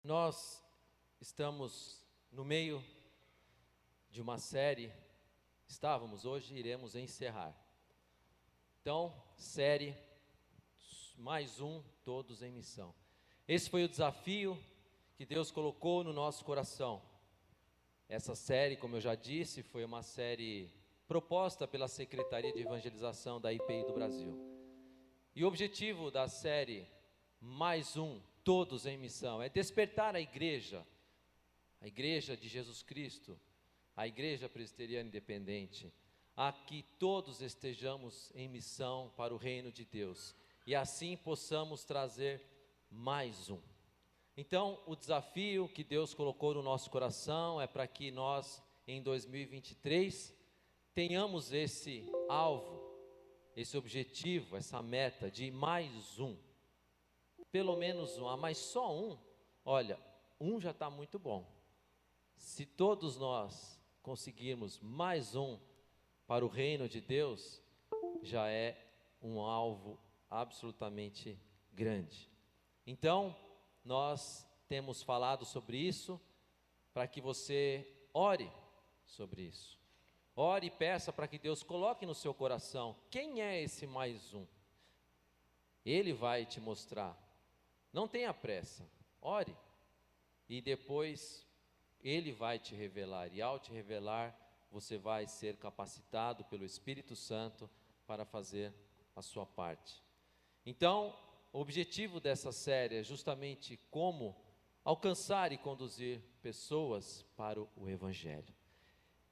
Nós estamos no meio de uma série, hoje iremos encerrar. Então, série, mais um, todos em missão. Esse foi o desafio que Deus colocou no nosso coração. Essa série, como eu já disse, foi uma série proposta pela Secretaria de Evangelização da IPI do Brasil. E o objetivo da série, mais um, todos em missão, é despertar a igreja de Jesus Cristo, a Igreja Presbiteriana Independente, a que todos estejamos em missão para o reino de Deus, e assim possamos trazer mais um. Então, o desafio que Deus colocou no nosso coração é para que nós, em 2023, tenhamos esse alvo, esse objetivo, essa meta de mais um. Pelo menos um, mas só um, olha, um já está muito bom. Se todos nós conseguirmos mais um para o reino de Deus, já é um alvo absolutamente grande. Então, nós temos falado sobre isso, para que você ore sobre isso. Ore e peça para que Deus coloque no seu coração, quem é esse mais um? Ele vai te mostrar. Não tenha pressa, ore, e depois Ele vai te revelar, e ao te revelar, você vai ser capacitado pelo Espírito Santo para fazer a sua parte. Então, o objetivo dessa série é justamente como alcançar e conduzir pessoas para o Evangelho.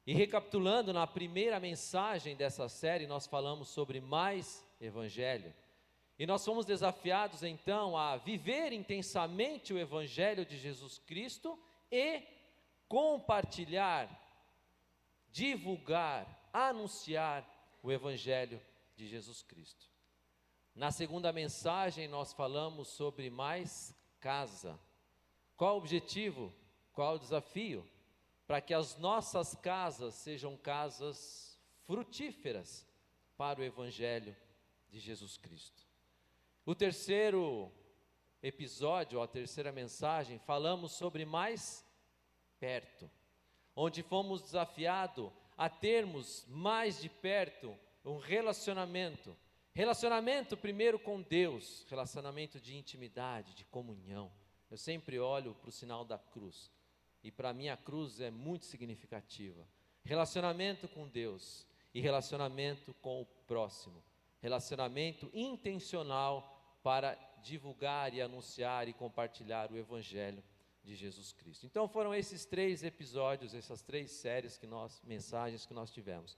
E recapitulando, na primeira mensagem dessa série, nós falamos sobre mais Evangelho. E nós fomos desafiados então a viver intensamente o Evangelho de Jesus Cristo e compartilhar, divulgar, anunciar o Evangelho de Jesus Cristo. Na segunda mensagem nós falamos sobre mais casa. Qual o objetivo? Qual o desafio? Para que as nossas casas sejam casas frutíferas para o Evangelho de Jesus Cristo. O terceiro episódio, a terceira mensagem, falamos sobre mais perto, onde fomos desafiados a termos mais de perto um relacionamento primeiro com Deus, relacionamento de intimidade, de comunhão. Eu sempre olho para o sinal da cruz, e para mim a cruz é muito significativa. Relacionamento com Deus e relacionamento com o próximo, relacionamento intencional para divulgar e anunciar e compartilhar o Evangelho de Jesus Cristo. Então foram esses 3 episódios, essas 3 séries mensagens que nós tivemos.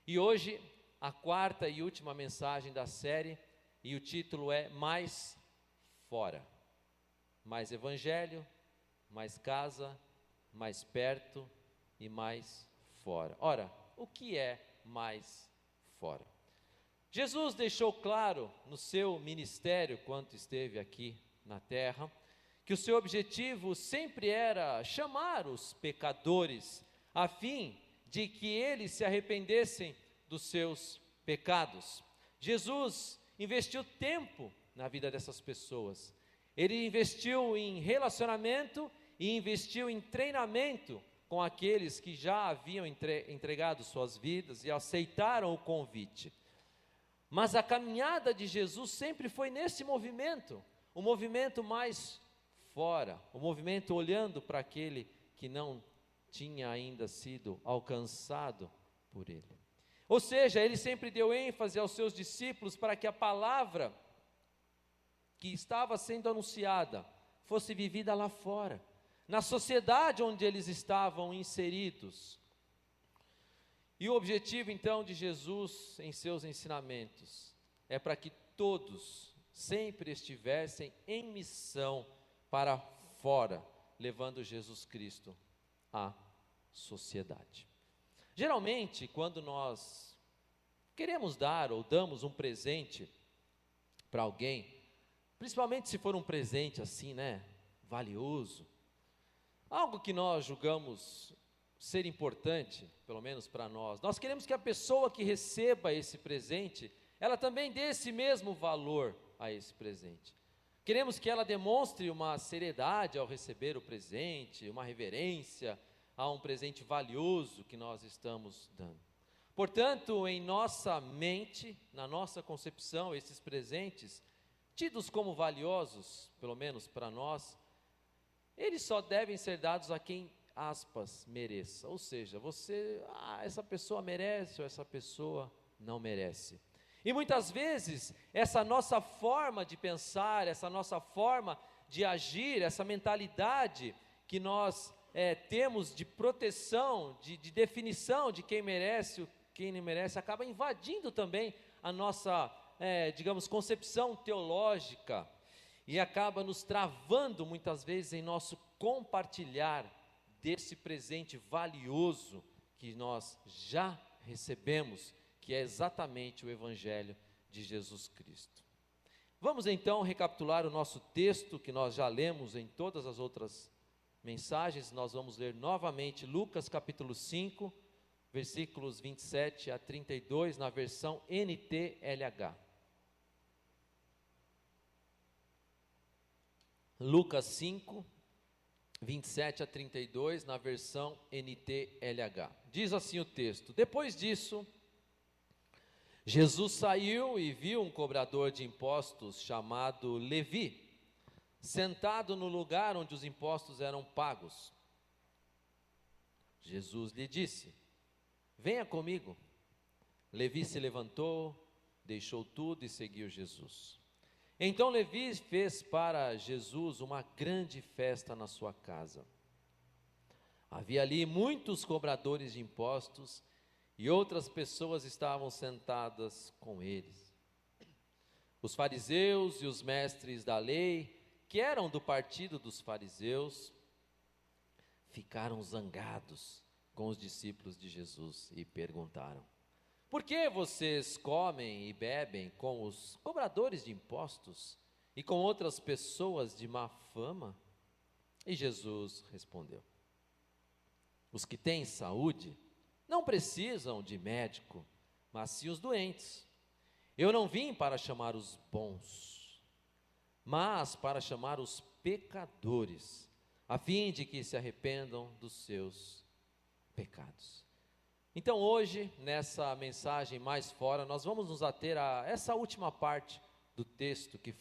E hoje, a quarta e última mensagem da série, e o título é Mais Fora. Mais Evangelho, mais casa, mais perto e mais fora. Ora, o que é mais fora? Jesus deixou claro no seu ministério, quando esteve aqui na terra, que o seu objetivo sempre era chamar os pecadores, a fim de que eles se arrependessem dos seus pecados. Jesus investiu tempo na vida dessas pessoas. Ele investiu em relacionamento e investiu em treinamento com aqueles que já haviam entregado suas vidas e aceitaram o convite. Mas a caminhada de Jesus sempre foi nesse movimento, o movimento mais fora, o movimento olhando para aquele que não tinha ainda sido alcançado por Ele. Ou seja, Ele sempre deu ênfase aos seus discípulos para que a palavra que estava sendo anunciada fosse vivida lá fora, na sociedade onde eles estavam inseridos. E o objetivo então de Jesus em seus ensinamentos é para que todos sempre estivessem em missão para fora, levando Jesus Cristo à sociedade. Geralmente, quando nós queremos dar ou damos um presente para alguém, principalmente se for um presente assim, valioso, algo que nós julgamos ser importante, pelo menos para nós queremos que a pessoa que receba esse presente, ela também dê esse mesmo valor a esse presente. Queremos que ela demonstre uma seriedade ao receber o presente, uma reverência a um presente valioso que nós estamos dando. Portanto, em nossa mente, na nossa concepção, esses presentes, tidos como valiosos, pelo menos para nós, eles só devem ser dados a quem, aspas, mereça. Ou seja, essa pessoa merece ou essa pessoa não merece. E muitas vezes, essa nossa forma de pensar, essa nossa forma de agir, essa mentalidade que nós temos de proteção, de definição de quem merece ou quem não merece, acaba invadindo também a nossa, digamos, concepção teológica e acaba nos travando muitas vezes em nosso compartilhar desse presente valioso que nós já recebemos, que é exatamente o Evangelho de Jesus Cristo. Vamos então recapitular o nosso texto que nós já lemos em todas as outras mensagens. Nós vamos ler novamente Lucas capítulo 5, versículos 27 a 32, na versão NTLH. Lucas 5, 27 a 32, na versão NTLH. Diz assim o texto: Depois disso, Jesus saiu e viu um cobrador de impostos chamado Levi, sentado no lugar onde os impostos eram pagos. Jesus lhe disse: Venha comigo. Levi se levantou, deixou tudo e seguiu Jesus. Então Levi fez para Jesus uma grande festa na sua casa. Havia ali muitos cobradores de impostos e outras pessoas estavam sentadas com eles. Os fariseus e os mestres da lei, que eram do partido dos fariseus, ficaram zangados com os discípulos de Jesus e perguntaram: Por que vocês comem e bebem com os cobradores de impostos e com outras pessoas de má fama? E Jesus respondeu: Os que têm saúde não precisam de médico, mas sim os doentes. Eu não vim para chamar os bons, mas para chamar os pecadores, a fim de que se arrependam dos seus pecados. Então hoje, nessa mensagem mais fora, nós vamos nos ater a essa última parte do texto, que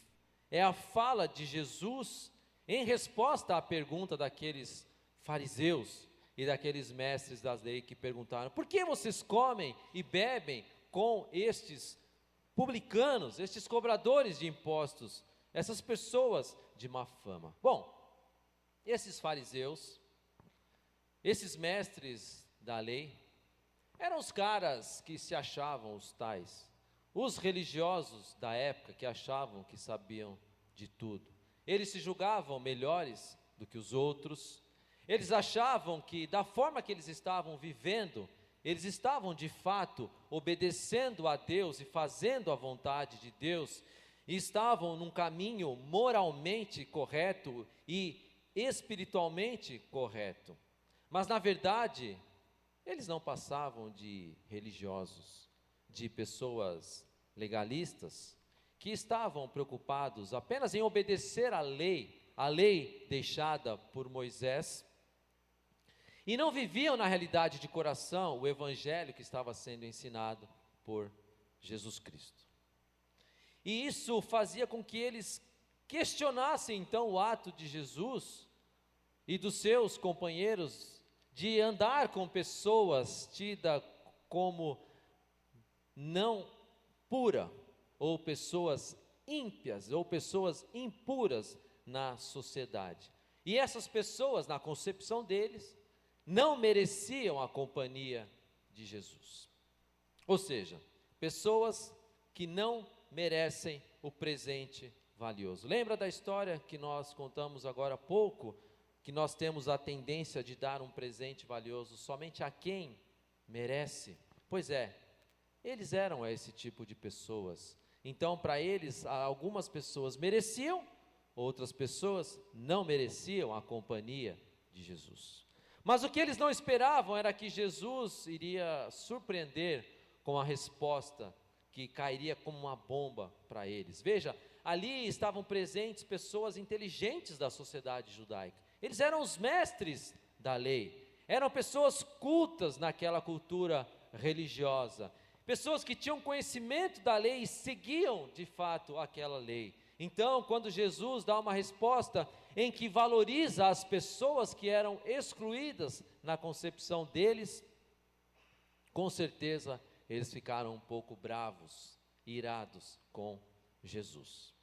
é a fala de Jesus em resposta à pergunta daqueles fariseus e daqueles mestres das leis que perguntaram: Por que vocês comem e bebem com estes publicanos, estes cobradores de impostos, essas pessoas de má fama? Bom, esses fariseus, esses mestres da lei, eram os caras que se achavam os tais, os religiosos da época que achavam que sabiam de tudo. Eles se julgavam melhores do que os outros. Eles achavam que da forma que eles estavam vivendo, eles estavam de fato obedecendo a Deus e fazendo a vontade de Deus, e estavam num caminho moralmente correto e espiritualmente correto. Mas na verdade, eles não passavam de religiosos, de pessoas legalistas, que estavam preocupados apenas em obedecer à lei deixada por Moisés, e não viviam na realidade de coração o evangelho que estava sendo ensinado por Jesus Cristo. E isso fazia com que eles questionassem então o ato de Jesus e dos seus companheiros de andar com pessoas tidas como não pura, ou pessoas ímpias, ou pessoas impuras na sociedade. E essas pessoas, na concepção deles, não mereciam a companhia de Jesus. Ou seja, pessoas que não merecem o presente valioso. Lembra da história que nós contamos agora há pouco, que nós temos a tendência de dar um presente valioso somente a quem merece? Pois é, eles eram esse tipo de pessoas. Então, para eles, algumas pessoas mereciam, outras pessoas não mereciam a companhia de Jesus. Mas o que eles não esperavam era que Jesus iria surpreender com a resposta que cairia como uma bomba para eles. Veja, ali estavam presentes pessoas inteligentes da sociedade judaica. Eles eram os mestres da lei, eram pessoas cultas naquela cultura religiosa, pessoas que tinham conhecimento da lei e seguiam de fato aquela lei. Então, quando Jesus dá uma resposta em que valoriza as pessoas que eram excluídas na concepção deles, com certeza eles ficaram um pouco bravos, irados com Jesus.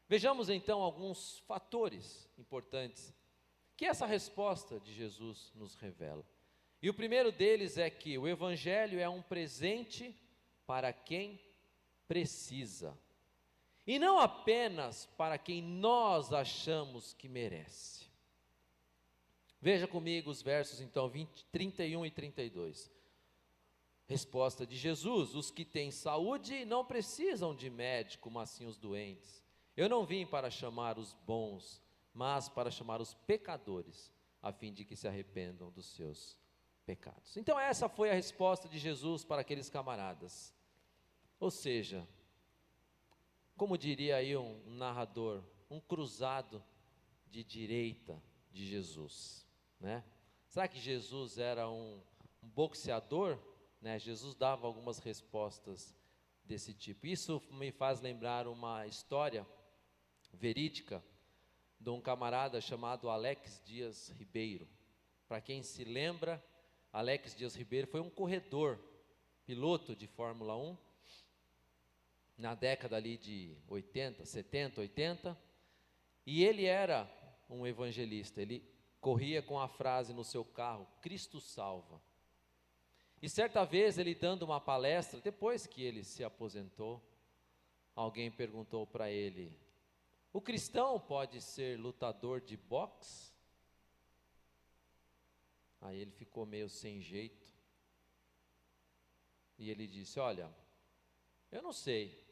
Vejamos então alguns fatores importantes que essa resposta de Jesus nos revela. E o primeiro deles é que o Evangelho é um presente para quem precisa, e não apenas para quem nós achamos que merece. Veja comigo os versos então 31 e 32. Resposta de Jesus: os que têm saúde não precisam de médico, mas sim os doentes. Eu não vim para chamar os bons, mas para chamar os pecadores, a fim de que se arrependam dos seus pecados. Então essa foi a resposta de Jesus para aqueles camaradas. Ou seja, como diria aí um narrador, um cruzado de direita de Jesus, né? Será que Jesus era um boxeador? Né? Jesus dava algumas respostas desse tipo. Isso me faz lembrar uma história verídica de um camarada chamado Alex Dias Ribeiro. Para quem se lembra, Alex Dias Ribeiro foi um corredor, piloto de Fórmula 1, na década ali de 80, 70, 80, e ele era um evangelista. Ele corria com a frase no seu carro: Cristo salva. E certa vez ele dando uma palestra, depois que ele se aposentou, alguém perguntou para ele: o cristão pode ser lutador de boxe? Aí ele ficou meio sem jeito, e ele disse: olha, eu não sei,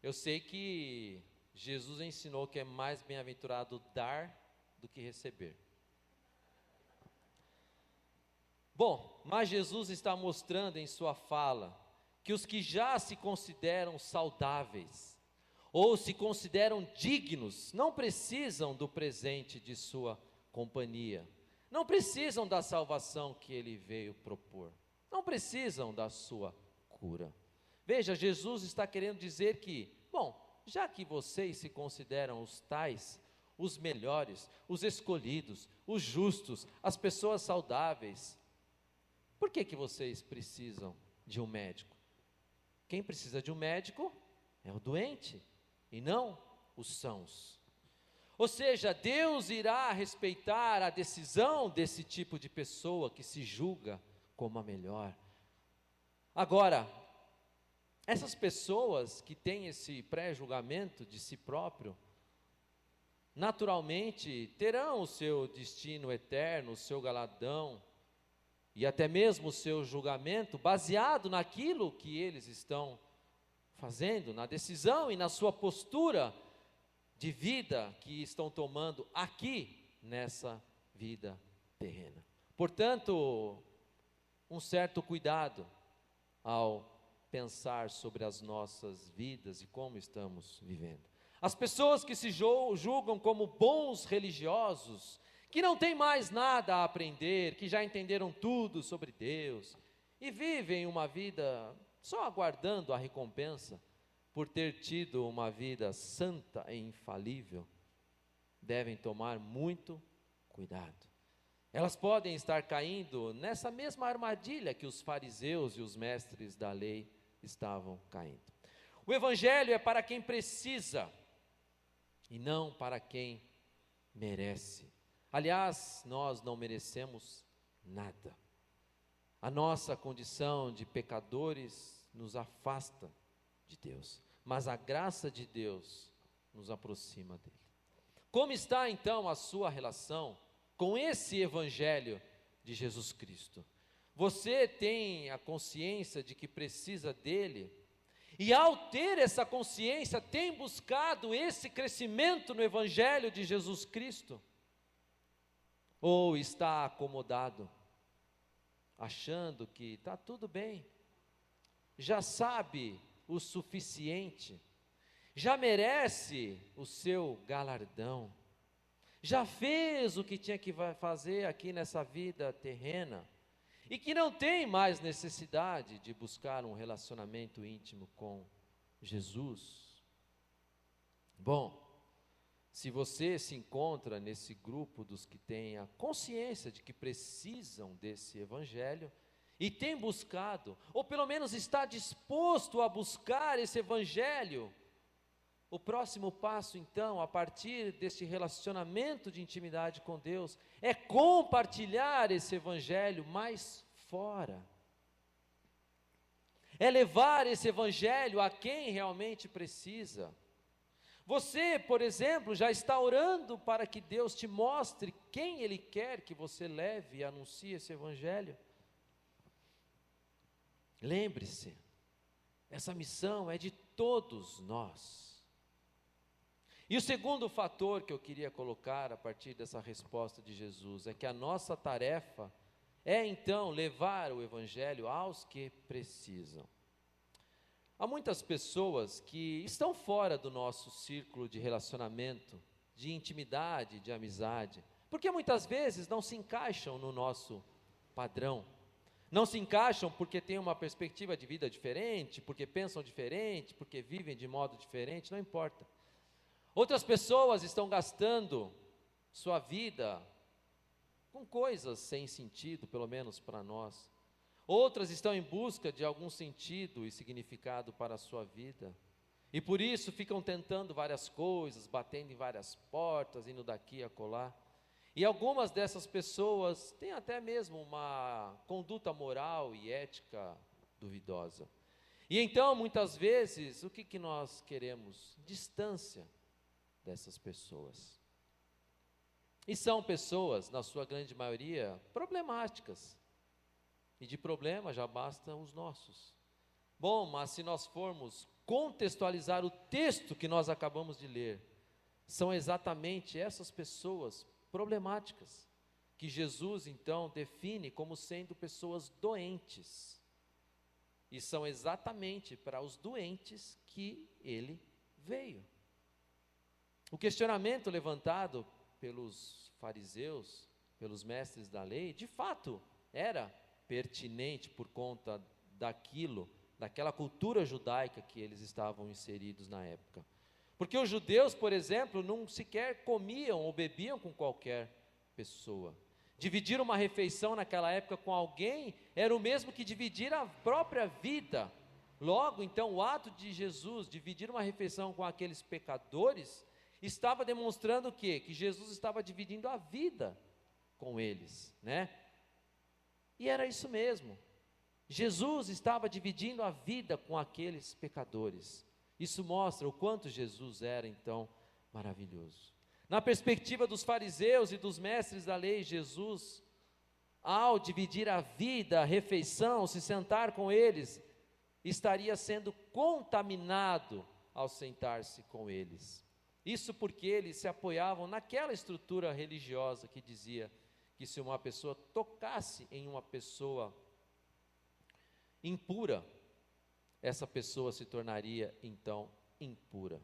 eu sei que Jesus ensinou que é mais bem-aventurado dar do que receber. Bom, mas Jesus está mostrando em sua fala que os que já se consideram saudáveis ou se consideram dignos não precisam do presente de sua companhia, não precisam da salvação que ele veio propor, não precisam da sua cura. Veja, Jesus está querendo dizer que, bom, já que vocês se consideram os tais, os melhores, os escolhidos, os justos, as pessoas saudáveis, por que vocês precisam de um médico? Quem precisa de um médico é o doente, e não os sãos. Ou seja, Deus irá respeitar a decisão desse tipo de pessoa que se julga como a melhor. Agora, essas pessoas que têm esse pré-julgamento de si próprio, naturalmente terão o seu destino eterno, o seu galardão, e até mesmo o seu julgamento baseado naquilo que eles estão fazendo, na decisão e na sua postura de vida que estão tomando aqui nessa vida terrena. Portanto, um certo cuidado ao pensar sobre as nossas vidas e como estamos vivendo. As pessoas que se julgam como bons religiosos, que não têm mais nada a aprender, que já entenderam tudo sobre Deus e vivem uma vida só aguardando a recompensa por ter tido uma vida santa e infalível, devem tomar muito cuidado. Elas podem estar caindo nessa mesma armadilha que os fariseus e os mestres da lei estavam caindo. O Evangelho é para quem precisa e não para quem merece. Aliás, nós não merecemos nada. A nossa condição de pecadores nos afasta de Deus, mas a graça de Deus nos aproxima dele. Como está então a sua relação com esse Evangelho de Jesus Cristo? Você tem a consciência de que precisa dele? E ao ter essa consciência, tem buscado esse crescimento no Evangelho de Jesus Cristo? Ou está acomodado, achando que está tudo bem, já sabe o suficiente, já merece o seu galardão, já fez o que tinha que fazer aqui nessa vida terrena, e que não tem mais necessidade de buscar um relacionamento íntimo com Jesus. Bom, se você se encontra nesse grupo dos que têm a consciência de que precisam desse evangelho, e tem buscado, ou pelo menos está disposto a buscar esse evangelho, o próximo passo então, a partir desse relacionamento de intimidade com Deus, é compartilhar esse evangelho mais fora, é levar esse evangelho a quem realmente precisa. Você, por exemplo, já está orando para que Deus te mostre quem Ele quer que você leve e anuncie esse evangelho? Lembre-se, essa missão é de todos nós. E o segundo fator que eu queria colocar a partir dessa resposta de Jesus é que a nossa tarefa é então levar o evangelho aos que precisam. Há muitas pessoas que estão fora do nosso círculo de relacionamento, de intimidade, de amizade, porque muitas vezes não se encaixam no nosso padrão. Não se encaixam porque têm uma perspectiva de vida diferente, porque pensam diferente, porque vivem de modo diferente, não importa. Outras pessoas estão gastando sua vida com coisas sem sentido, pelo menos para nós. Outras estão em busca de algum sentido e significado para a sua vida. E por isso ficam tentando várias coisas, batendo em várias portas, indo daqui a acolá. E algumas dessas pessoas têm até mesmo uma conduta moral e ética duvidosa. E então, muitas vezes, o que nós queremos? Distância dessas pessoas. E são pessoas, na sua grande maioria, problemáticas. E de problema já bastam os nossos. Bom, mas se nós formos contextualizar o texto que nós acabamos de ler, são exatamente essas pessoas problemáticas que Jesus então define como sendo pessoas doentes. E são exatamente para os doentes que ele veio. O questionamento levantado pelos fariseus, pelos mestres da lei, de fato era pertinente por conta daquela cultura judaica que eles estavam inseridos na época. Porque os judeus, por exemplo, não sequer comiam ou bebiam com qualquer pessoa. Dividir uma refeição naquela época com alguém era o mesmo que dividir a própria vida. Logo, então, o ato de Jesus dividir uma refeição com aqueles pecadores estava demonstrando o quê? Que Jesus estava dividindo a vida com eles, né? E era isso mesmo. Jesus estava dividindo a vida com aqueles pecadores. Isso mostra o quanto Jesus era então maravilhoso. Na perspectiva dos fariseus e dos mestres da lei, Jesus, ao dividir a vida, a refeição, se sentar com eles, estaria sendo contaminado ao sentar-se com eles. Isso porque eles se apoiavam naquela estrutura religiosa que dizia que se uma pessoa tocasse em uma pessoa impura, essa pessoa se tornaria então impura.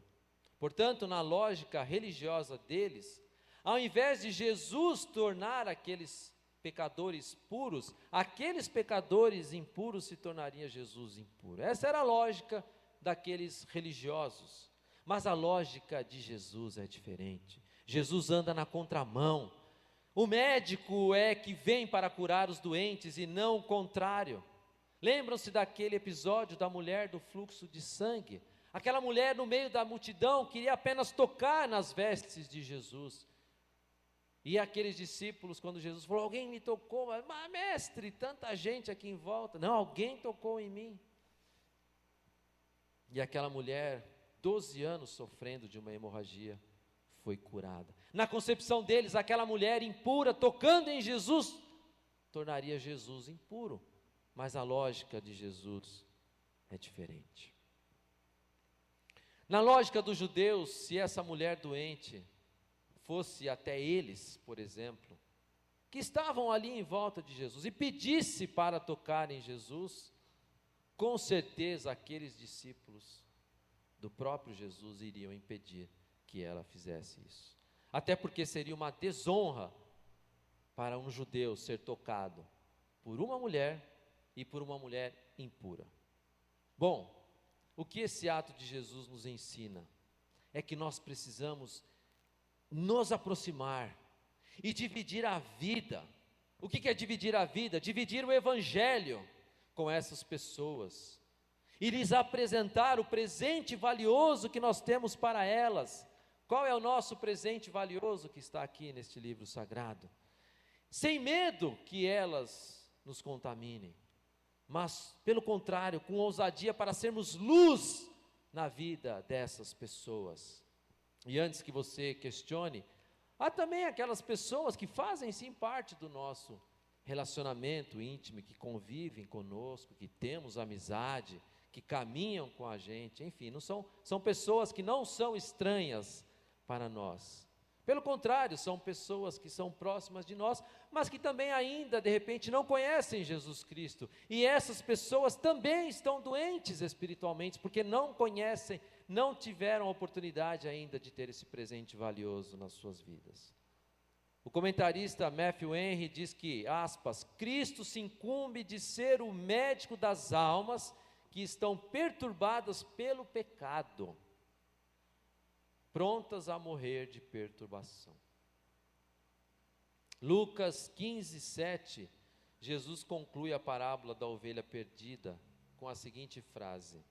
Portanto, na lógica religiosa deles, ao invés de Jesus tornar aqueles pecadores puros, aqueles pecadores impuros se tornariam Jesus impuro. Essa era a lógica daqueles religiosos. Mas a lógica de Jesus é diferente. Jesus anda na contramão. O médico é que vem para curar os doentes e não o contrário. Lembram-se daquele episódio da mulher do fluxo de sangue? Aquela mulher no meio da multidão queria apenas tocar nas vestes de Jesus. E aqueles discípulos, quando Jesus falou, alguém me tocou, mas mestre, tanta gente aqui em volta. Não, alguém tocou em mim. E aquela mulher, 12 anos sofrendo de uma hemorragia, foi curada. Na concepção deles, aquela mulher impura, tocando em Jesus, tornaria Jesus impuro. Mas a lógica de Jesus é diferente. Na lógica dos judeus, se essa mulher doente fosse até eles, por exemplo, que estavam ali em volta de Jesus, e pedisse para tocar em Jesus, com certeza aqueles discípulos do próprio Jesus iriam impedir que ela fizesse isso. Até porque seria uma desonra para um judeu ser tocado por uma mulher e por uma mulher impura. Bom, o que esse ato de Jesus nos ensina é que nós precisamos nos aproximar e dividir a vida. O que é dividir a vida? Dividir o evangelho com essas pessoas e lhes apresentar o presente valioso que nós temos para elas. Qual é o nosso presente valioso que está aqui neste livro sagrado? Sem medo que elas nos contaminem, mas pelo contrário, com ousadia para sermos luz na vida dessas pessoas. E antes que você questione, há também aquelas pessoas que fazem sim parte do nosso relacionamento íntimo, que convivem conosco, que temos amizade, que caminham com a gente, enfim, são pessoas que não são estranhas para nós. Pelo contrário, são pessoas que são próximas de nós, mas que também ainda, de repente, não conhecem Jesus Cristo. E essas pessoas também estão doentes espiritualmente, porque não conhecem, não tiveram a oportunidade ainda de ter esse presente valioso nas suas vidas. O comentarista Matthew Henry diz que, aspas, Cristo se incumbe de ser o médico das almas que estão perturbadas pelo pecado, prontas a morrer de perturbação. Lucas 15, 7, Jesus conclui a parábola da ovelha perdida com a seguinte frase: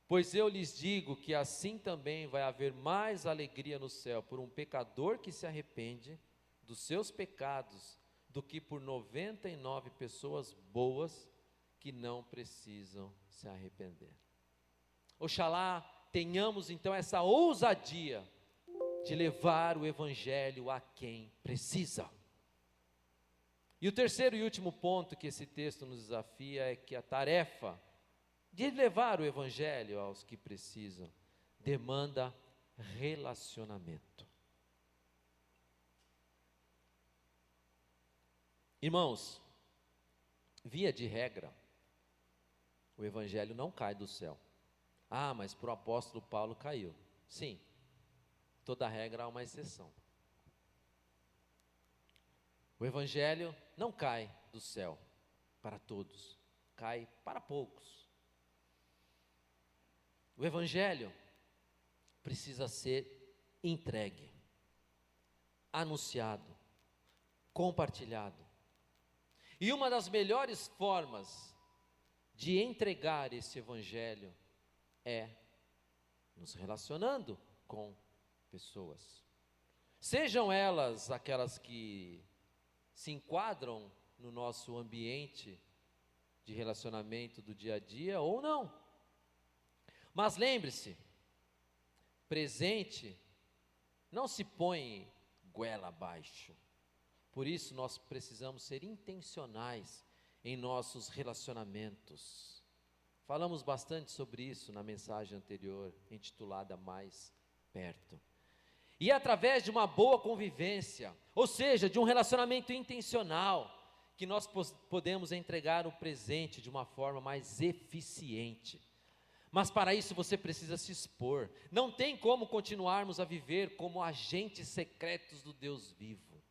pois eu lhes digo que assim também vai haver mais alegria no céu por um pecador que se arrepende dos seus pecados do que por 99 pessoas boas que não precisam se arrepender. Oxalá tenhamos então essa ousadia de levar o evangelho a quem precisa. E o terceiro e último ponto que esse texto nos desafia é que a tarefa de levar o evangelho aos que precisam demanda relacionamento. Irmãos, via de regra, o evangelho não cai do céu. Ah, mas para o apóstolo Paulo caiu. Sim, toda regra há uma exceção. O evangelho não cai do céu para todos, cai para poucos. O evangelho precisa ser entregue, anunciado, compartilhado. E uma das melhores formas de entregar esse evangelho é nos relacionando com pessoas, sejam elas aquelas que se enquadram no nosso ambiente de relacionamento do dia a dia ou não. Mas lembre-se, presente não se põe goela abaixo. Por isso nós precisamos ser intencionais em nossos relacionamentos. Falamos bastante sobre isso na mensagem anterior, intitulada Mais Perto. E através de uma boa convivência, ou seja, de um relacionamento intencional, que nós podemos entregar o presente de uma forma mais eficiente. Mas para isso você precisa se expor. Não tem como continuarmos a viver como agentes secretos do Deus vivo.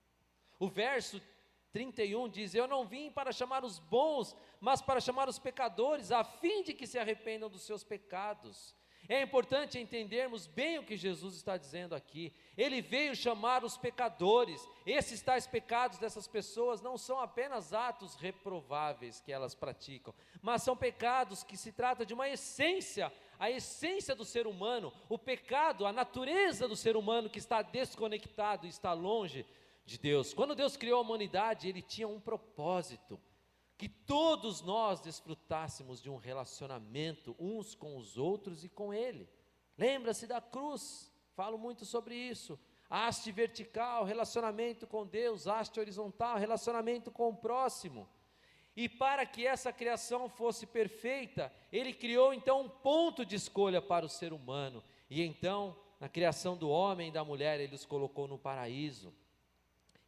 O verso 31 diz: eu não vim para chamar os bons, mas para chamar os pecadores, a fim de que se arrependam dos seus pecados. É importante entendermos bem o que Jesus está dizendo aqui. Ele veio chamar os pecadores. Esses tais pecados dessas pessoas não são apenas atos reprováveis que elas praticam, mas são pecados que se trata de uma essência, a essência do ser humano, o pecado, a natureza do ser humano que está desconectado, está longe de Deus. Quando Deus criou a humanidade, Ele tinha um propósito, que todos nós desfrutássemos de um relacionamento uns com os outros e com Ele. Lembra-se da cruz, falo muito sobre isso. Haste vertical, relacionamento com Deus; haste horizontal, relacionamento com o próximo. E para que essa criação fosse perfeita, Ele criou então um ponto de escolha para o ser humano. E então, na criação do homem e da mulher, Ele os colocou no paraíso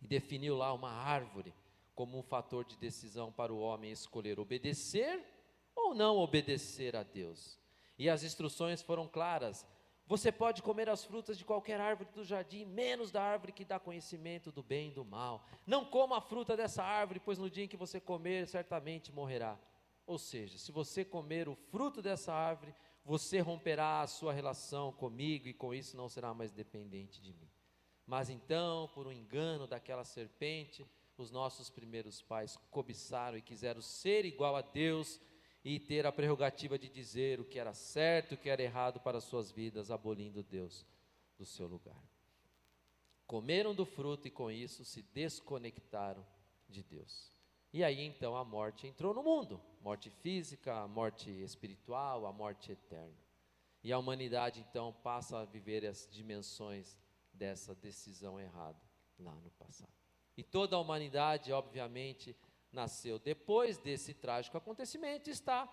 e definiu lá uma árvore como um fator de decisão para o homem escolher obedecer ou não obedecer a Deus. E as instruções foram claras: você pode comer as frutas de qualquer árvore do jardim, menos da árvore que dá conhecimento do bem e do mal. Não coma a fruta dessa árvore, pois no dia em que você comer, certamente morrerá. Ou seja, se você comer o fruto dessa árvore, você romperá a sua relação comigo e com isso não será mais dependente de mim. Mas então, por um engano daquela serpente, os nossos primeiros pais cobiçaram e quiseram ser igual a Deus e ter a prerrogativa de dizer o que era certo e o que era errado para as suas vidas, abolindo Deus do seu lugar. Comeram do fruto e com isso se desconectaram de Deus. E aí então a morte entrou no mundo, morte física, a morte espiritual, a morte eterna. E a humanidade então passa a viver as dimensões dessa decisão errada lá no passado. E toda a humanidade, obviamente, nasceu depois desse trágico acontecimento, está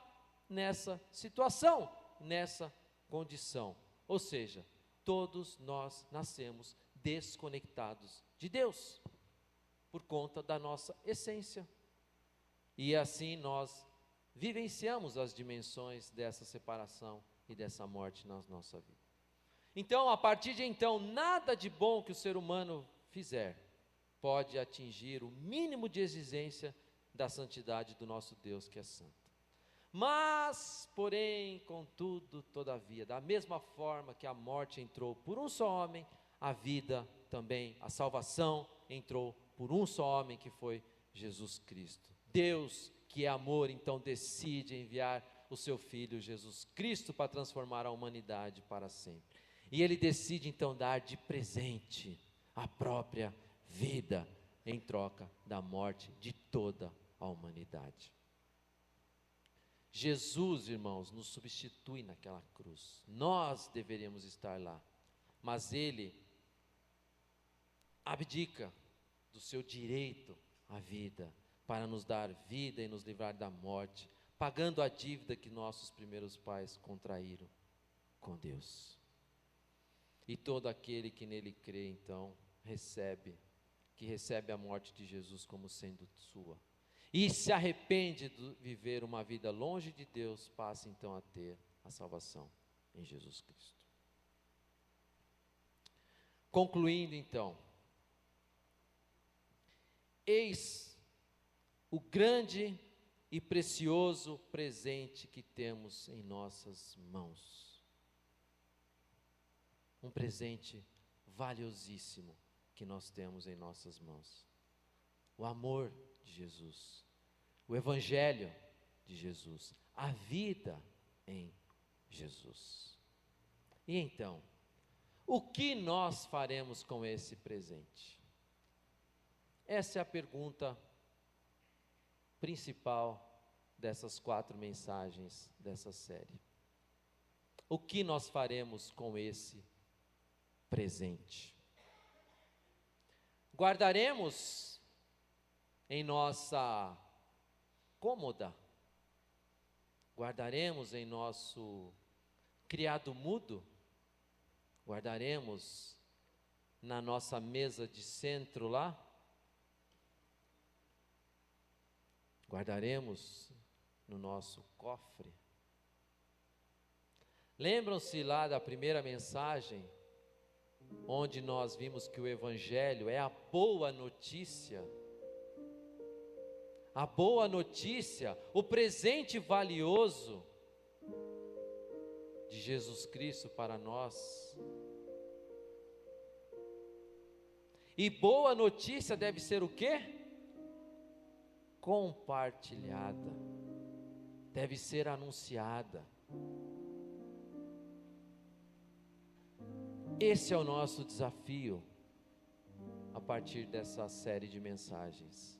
nessa situação, nessa condição. Ou seja, todos nós nascemos desconectados de Deus, por conta da nossa essência. E assim nós vivenciamos as dimensões dessa separação e dessa morte na nossa vida. Então, a partir de então, nada de bom que o ser humano fizer pode atingir o mínimo de exigência da santidade do nosso Deus, que é santo. Mas, porém, contudo, todavia, da mesma forma que a morte entrou por um só homem, a vida também, a salvação entrou por um só homem, que foi Jesus Cristo. Deus, que é amor, então decide enviar o seu Filho Jesus Cristo para transformar a humanidade para sempre. E Ele decide então dar de presente a própria vida em troca da morte de toda a humanidade. Jesus, irmãos, nos substitui naquela cruz. Nós deveríamos estar lá, mas Ele abdica do seu direito à vida para nos dar vida e nos livrar da morte, pagando a dívida que nossos primeiros pais contraíram com Deus. E todo aquele que nele crê, então, recebe a morte de Jesus como sendo sua. E se arrepende de viver uma vida longe de Deus, passa então a ter a salvação em Jesus Cristo. Concluindo então, eis o grande e precioso presente que temos em nossas mãos. Um presente valiosíssimo que nós temos em nossas mãos. O amor de Jesus, o Evangelho de Jesus, a vida em Jesus. E então, o que nós faremos com esse presente? Essa é a pergunta principal dessas 4 mensagens dessa série. O que nós faremos com esse presente? Guardaremos em nossa cômoda? Guardaremos em nosso criado mudo? Guardaremos na nossa mesa de centro lá? Guardaremos no nosso cofre? Lembram-se lá da primeira mensagem, onde nós vimos que o Evangelho é a boa notícia, o presente valioso de Jesus Cristo para nós. E boa notícia deve ser o quê? Compartilhada, deve ser anunciada. Esse é o nosso desafio a partir dessa série de mensagens.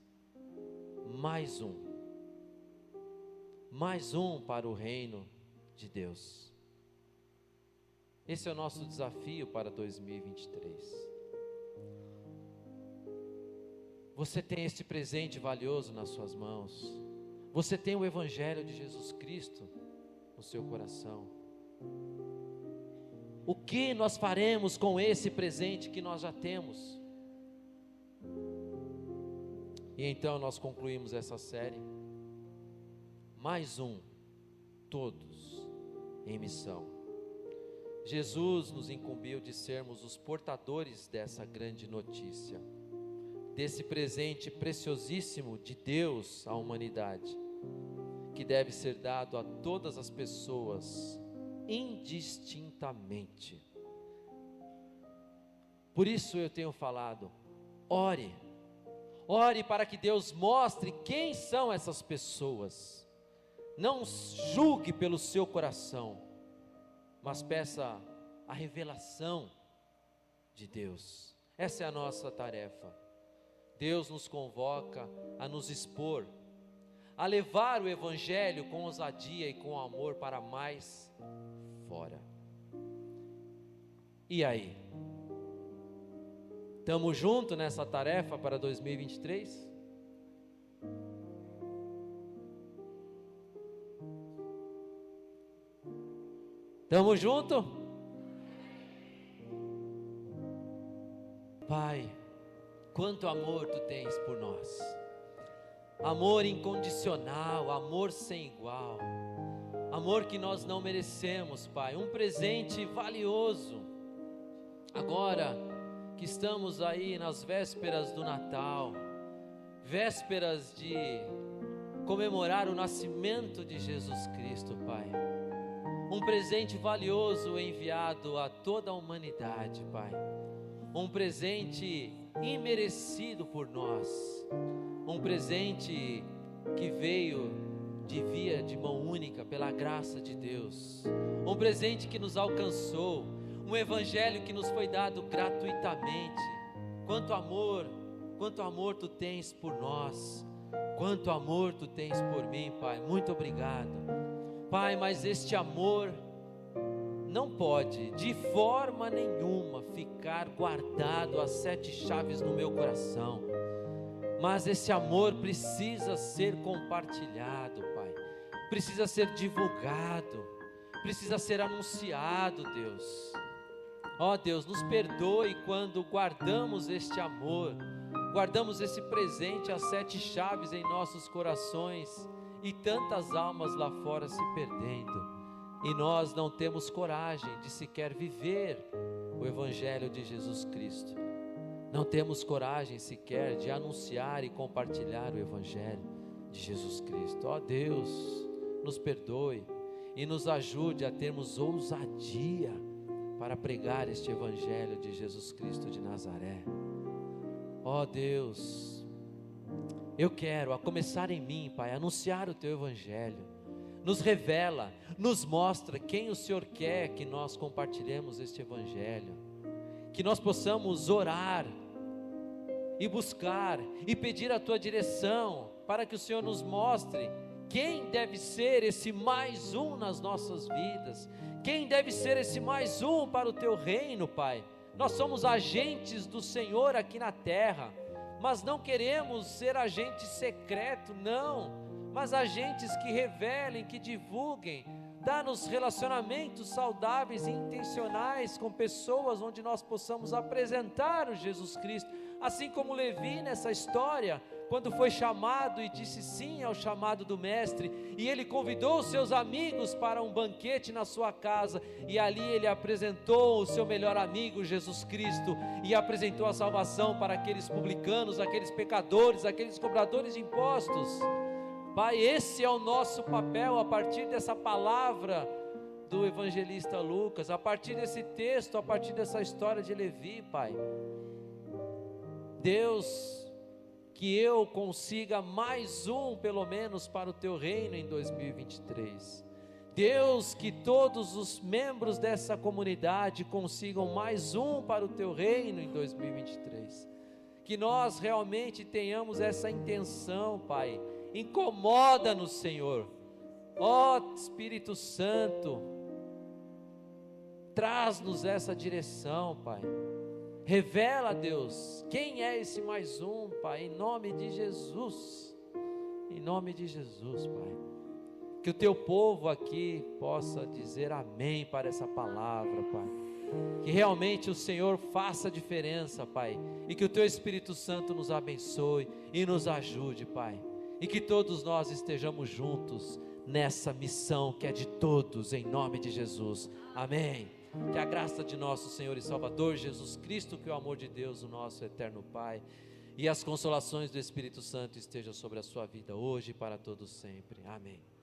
Mais um para o reino de Deus. Esse é o nosso desafio para 2023. Você tem este presente valioso nas suas mãos. Você tem o Evangelho de Jesus Cristo no seu coração. O que nós faremos com esse presente que nós já temos? E então nós concluímos essa série. Mais um, todos em missão. Jesus nos incumbiu de sermos os portadores dessa grande notícia, desse presente preciosíssimo de Deus à humanidade, que deve ser dado a todas as pessoas, indistintamente. Por isso eu tenho falado, ore para que Deus mostre quem são essas pessoas. Não julgue pelo seu coração, mas peça a revelação de Deus. Essa é a nossa tarefa. Deus nos convoca a nos expor, a levar o Evangelho com ousadia e com amor para mais fora. E aí? Estamos juntos nessa tarefa para 2023? Estamos juntos? Pai, quanto amor Tu tens por nós, amor incondicional, amor sem igual, amor que nós não merecemos, Pai, um presente valioso. Agora que estamos aí nas vésperas do Natal, vésperas de comemorar o nascimento de Jesus Cristo, Pai, um presente valioso enviado a toda a humanidade, Pai, um presente imerecido por nós, um presente que veio de via de mão única pela graça de Deus, um presente que nos alcançou, um evangelho que nos foi dado gratuitamente. Quanto amor Tu tens por nós, quanto amor Tu tens por mim, Pai, muito obrigado, Pai, mas este amor não pode de forma nenhuma ficar guardado às 7 chaves no meu coração, mas esse amor precisa ser compartilhado, Pai, precisa ser divulgado, precisa ser anunciado, Deus. Ó Deus, nos perdoe quando guardamos este amor, guardamos esse presente às 7 chaves em nossos corações, e tantas almas lá fora se perdendo, e nós não temos coragem de sequer viver o Evangelho de Jesus Cristo, não temos coragem sequer de anunciar e compartilhar o Evangelho de Jesus Cristo. Ó Deus, nos perdoe e nos ajude a termos ousadia para pregar este Evangelho de Jesus Cristo de Nazaré. Ó Deus, eu quero, a começar em mim, Pai, anunciar o Teu Evangelho. Nos revela, nos mostra quem o Senhor quer que nós compartilhemos este Evangelho, que nós possamos orar e buscar e pedir a Tua direção, para que o Senhor nos mostre quem deve ser esse mais um nas nossas vidas, quem deve ser esse mais um para o Teu reino, Pai. Nós somos agentes do Senhor aqui na terra, mas não queremos ser agente secreto, não, mas agentes que revelem, que divulguem. Dá-nos relacionamentos saudáveis e intencionais com pessoas onde nós possamos apresentar o Jesus Cristo, assim como Levi nessa história, quando foi chamado e disse sim ao chamado do mestre, e ele convidou os seus amigos para um banquete na sua casa, e ali ele apresentou o seu melhor amigo Jesus Cristo, e apresentou a salvação para aqueles publicanos, aqueles pecadores, aqueles cobradores de impostos. Pai, esse é o nosso papel a partir dessa palavra do evangelista Lucas, a partir desse texto, a partir dessa história de Levi, Pai. Deus, que eu consiga mais um, pelo menos, para o Teu reino em 2023. Deus, que todos os membros dessa comunidade consigam mais um para o Teu reino em 2023. Que nós realmente tenhamos essa intenção, Pai. Incomoda-nos, Senhor. Ó Espírito Santo, traz-nos essa direção, Pai. Revela, Deus, quem é esse mais um, Pai, em nome de Jesus. Em nome de Jesus, Pai. Que o Teu povo aqui possa dizer amém para essa palavra, Pai. Que realmente o Senhor faça a diferença, Pai. E que o Teu Espírito Santo nos abençoe e nos ajude, Pai. E que todos nós estejamos juntos nessa missão que é de todos, em nome de Jesus. Amém. Que a graça de nosso Senhor e Salvador Jesus Cristo, que o amor de Deus, o nosso eterno Pai, e as consolações do Espírito Santo estejam sobre a sua vida hoje e para todos sempre. Amém.